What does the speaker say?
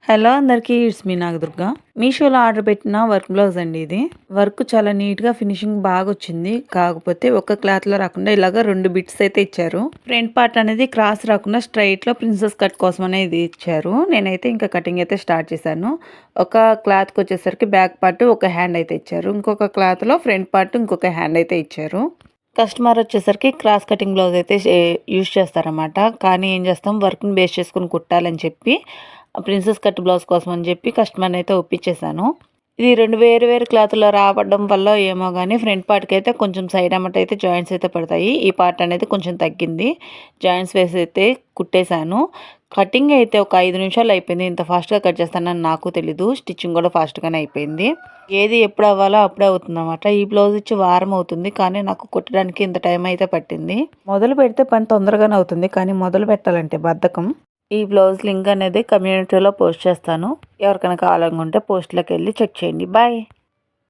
Hello అందరికీ it's me Nagadurga. మీషోలో order పెట్టిన వర్క్ బ్లౌజ్ అండి ఇది. వర్క్ చాలా నీట్‌గా ఫినిషింగ్ బాగొచ్చింది. కాకపోతే ఒక్క క్లాత్‌లో రాకుండా ఇలాగ 2 బిట్స్ అయితే ఇచ్చారు. ఫ్రంట్ పార్ట్ అనేది క్రాస్ రాకుండా స్ట్రెయిట్‌లో ప్రిన్సెస్ కట్ కోసం అనేది ఇచ్చారు. నేనైతే ఇంకా కటింగ్ అయితే స్టార్ట్ చేశాను. ఒక క్లాత్‌కొచ్చేసరికి బ్యాక్ పార్ట్ ఒక హ్యాండ్ అయితే ఇచ్చారు. ఇంకొక క్లాత్‌లో ఫ్రంట్ పార్ట్ ఇంకొక హ్యాండ్ అయితే ఇచ్చారు. కస్టమర్ వచ్చేసరికి క్రాస్ కటింగ్ బ్లౌజ్ అయితే యూజ్ చేస్తారనమాట. కానీ ఏం చేస్తాం, వర్క్‌ని బేస్ చేసుకొని కుట్టాలని చెప్పి ప్రిన్సెస్ కట్ బ్లౌజ్ కోసం అని చెప్పి కస్టమర్ని అయితే ఒప్పించేసాను. ఇది 2 వేరు వేరు క్లాత్‌లో రావడం వల్ల ఏమో గానీ ఫ్రంట్ పార్ట్‌కి అయితే కొంచెం సైడ్ ఎమ్మట అయితే జాయింట్స్ అయితే పడతాయి. ఈ పార్ట్ అనేది కొంచెం తగ్గింది. జాయింట్స్ వేసి అయితే కుట్టేశాను. కటింగ్ అయితే ఒక 5 నిమిషాల్లో అయిపోయింది. ఇంత ఫాస్ట్‌గా కట్ చేస్తానని నాకు తెలీదు. స్టిచ్చింగ్ కూడా ఫాస్ట్‌గానే అయిపోయింది. ఏది ఎప్పుడు అవ్వాలో అప్పుడే అవుతుందన్నమాట. ఈ బ్లౌజ్ ఇచ్చి వారం అవుతుంది. కానీ నాకు కుట్టడానికి ఇంత టైం అయితే పట్టింది. మొదలు పెడితే పని తొందరగానే అవుతుంది. కానీ మొదలు పెట్టాలంటే బద్ధకం. ఈ బ్లౌజ్ లింక్ అనేది కమ్యూనిటీలో పోస్ట్ చేస్తాను. ఎవరికైనా కావాలనుకుంటే పోస్ట్‌లోకి వెళ్ళి చెక్ చేయండి. బాయ్.